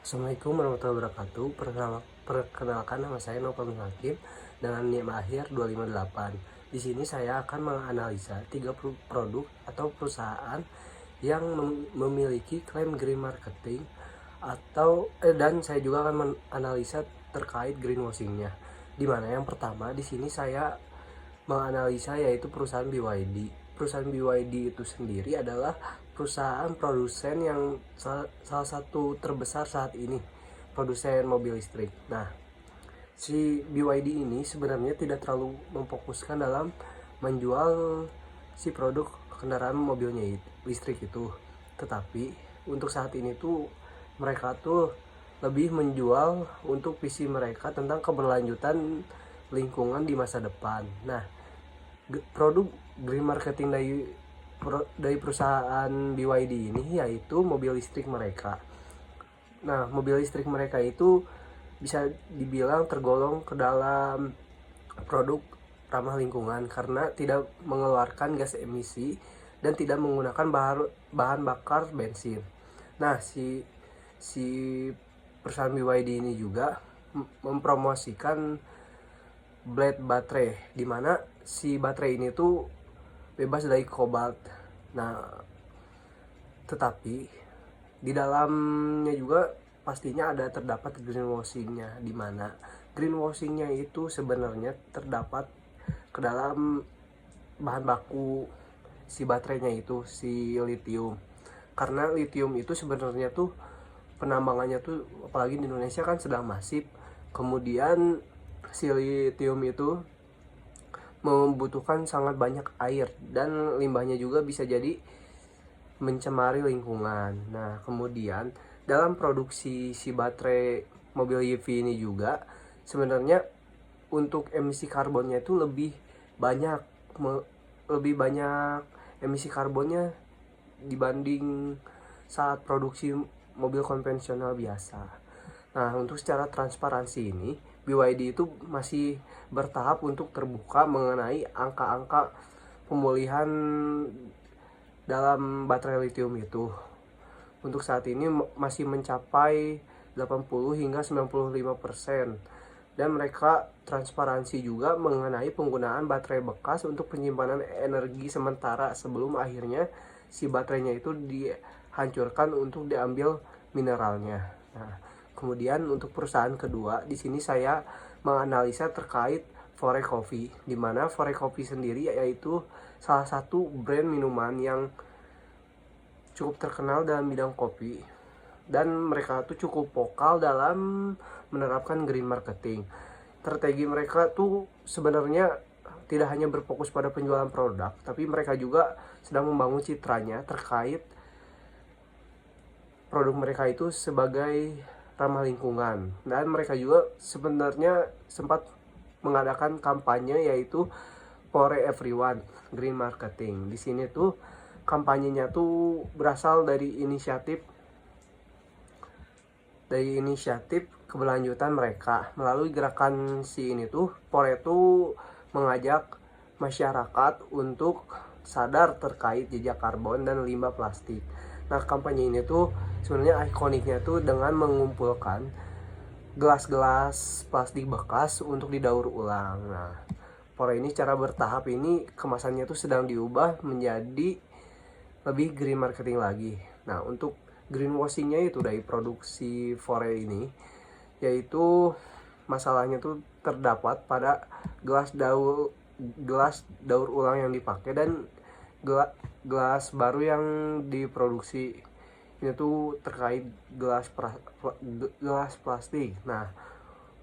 Assalamualaikum warahmatullahi wabarakatuh. Perkenalkan nama saya Nopal Hakim dengan NIM akhir 258. Di sini saya akan menganalisa 3 produk atau perusahaan yang memiliki klaim green marketing dan saya juga akan menganalisa terkait greenwashingnya. Di mana yang pertama di sini saya menganalisa yaitu perusahaan BYD. Perusahaan BYD itu sendiri adalah perusahaan produsen yang salah satu terbesar saat ini, produsen mobil listrik. Nah, si BYD ini sebenarnya tidak terlalu memfokuskan dalam menjual si produk kendaraan mobilnya listrik itu. Tetapi untuk saat ini tuh mereka tuh lebih menjual untuk visi mereka tentang keberlanjutan lingkungan di masa depan. Nah, produk green marketing dari perusahaan BYD ini yaitu mobil listrik mereka. Nah, mobil listrik mereka itu bisa dibilang tergolong ke dalam produk ramah lingkungan karena tidak mengeluarkan gas emisi dan tidak menggunakan bahan bakar bensin. Nah, si perusahaan BYD ini juga mempromosikan blade baterai, di mana si baterai ini tuh bebas dari kobalt. Nah, tetapi di dalamnya juga pastinya terdapat greenwashingnya, di mana greenwashingnya itu sebenarnya terdapat ke dalam bahan baku si baterainya itu, si lithium. Karena lithium itu sebenarnya tuh penambangannya tuh apalagi di Indonesia kan sedang masif. Kemudian si lithium itu membutuhkan sangat banyak air dan limbahnya juga bisa jadi mencemari lingkungan. Nah, kemudian dalam produksi si baterai mobil EV ini juga sebenarnya untuk emisi karbonnya itu banyak lebih banyak emisi karbonnya dibanding saat produksi mobil konvensional biasa. Nah, untuk secara transparansi ini BYD itu masih bertahap untuk terbuka mengenai angka-angka pemulihan dalam baterai lithium itu. Untuk saat ini masih mencapai 80 hingga 95%. Dan mereka transparansi juga mengenai penggunaan baterai bekas untuk penyimpanan energi sementara sebelum akhirnya si baterainya itu dihancurkan untuk diambil mineralnya. Nah, kemudian untuk perusahaan kedua, di sini saya menganalisa terkait Fore Coffee, di mana Fore Coffee sendiri yaitu salah satu brand minuman yang cukup terkenal dalam bidang kopi, dan mereka tuh cukup vokal dalam menerapkan green marketing. Strategi mereka tuh sebenarnya tidak hanya berfokus pada penjualan produk, tapi mereka juga sedang membangun citranya terkait produk mereka itu sebagai ramah lingkungan. Dan mereka juga sebenarnya sempat mengadakan kampanye yaitu For Everyone Green Marketing. Di sini tuh kampanyenya tuh berasal dari inisiatif keberlanjutan mereka. Melalui gerakan ini tuh Pore tuh mengajak masyarakat untuk sadar terkait jejak karbon dan limbah plastik. Nah, kampanye ini tuh sebenarnya ikoniknya tuh dengan mengumpulkan gelas-gelas plastik bekas untuk didaur ulang. Nah, Pore ini secara bertahap ini kemasannya tuh sedang diubah menjadi lebih green marketing lagi. Nah, untuk greenwashingnya itu dari produksi Fore ini, yaitu masalahnya tuh terdapat pada gelas daur ulang yang dipakai dan gelas baru yang diproduksi ini tuh terkait gelas plastik. Nah,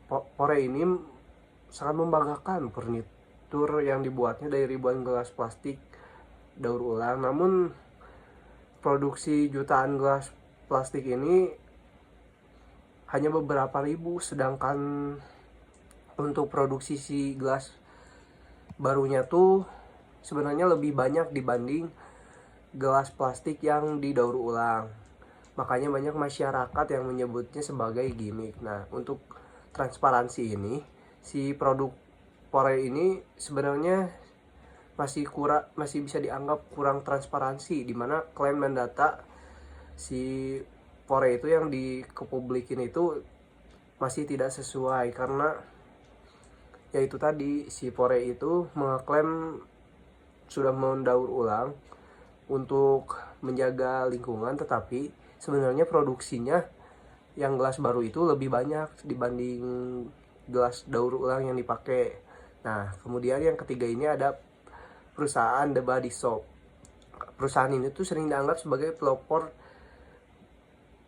Fore ini sangat membanggakan furnitur yang dibuatnya dari ribuan gelas plastik daur ulang. Namun produksi jutaan gelas plastik ini hanya beberapa ribu, sedangkan untuk produksi si gelas barunya tuh sebenarnya lebih banyak dibanding gelas plastik yang didaur ulang. Makanya banyak masyarakat yang menyebutnya sebagai gimmick. Nah, untuk transparansi ini, si produk Pore ini sebenarnya masih bisa dianggap kurang transparansi, di mana klaim dan data si pore itu yang dikepublikin itu masih tidak sesuai, karena yaitu tadi si pore itu mengklaim sudah mendaur ulang untuk menjaga lingkungan, tetapi sebenarnya produksinya yang gelas baru itu lebih banyak dibanding gelas daur ulang yang dipakai. Nah, kemudian yang ketiga ini ada perusahaan The Body Shop. Perusahaan ini tuh sering dianggap sebagai pelopor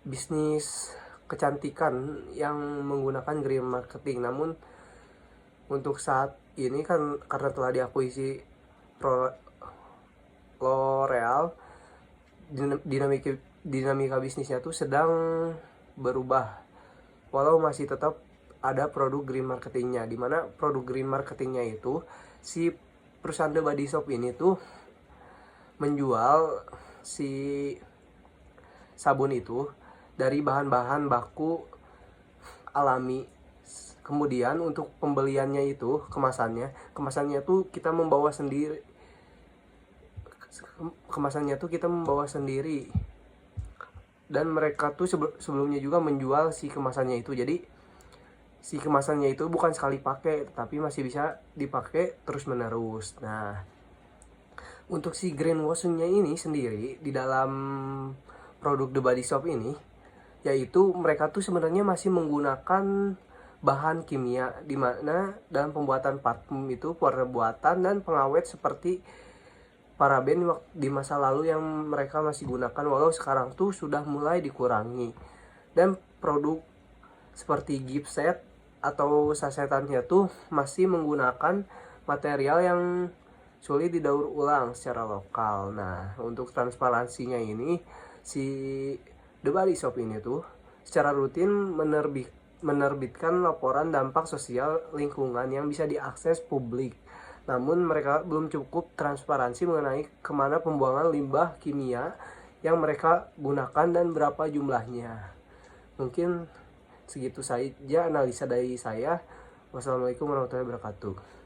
bisnis kecantikan yang menggunakan green marketing. Namun untuk saat ini kan karena telah diakuisisi L'Oreal, dinamika bisnisnya tuh sedang berubah. Walau masih tetap ada produk green marketingnya, dimana produk green marketingnya itu si perusahaan The Body Shop ini tuh menjual si sabun itu dari bahan-bahan baku alami. Kemudian untuk pembeliannya itu kemasannya tuh kita membawa sendiri. Dan mereka tuh sebelumnya juga menjual si kemasannya itu. Jadi si kemasannya itu bukan sekali pakai, tapi masih bisa dipakai terus menerus. Nah, untuk si greenwashingnya ini sendiri di dalam produk The Body Shop ini, yaitu mereka tuh sebenarnya masih menggunakan bahan kimia, di mana dalam pembuatan parfum itu pewarna buatan dan pengawet seperti paraben di masa lalu yang mereka masih gunakan, walau sekarang tuh sudah mulai dikurangi. Dan produk seperti gift set atau sasetannya tuh masih menggunakan material yang sulit didaur ulang secara lokal. Nah, untuk transparansinya ini, si The Body Shop ini tuh secara rutin menerbitkan laporan dampak sosial lingkungan yang bisa diakses publik. Namun mereka belum cukup transparansi mengenai kemana pembuangan limbah kimia yang mereka gunakan dan berapa jumlahnya. Mungkin segitu saja analisa dari saya. Wassalamualaikum warahmatullahi wabarakatuh.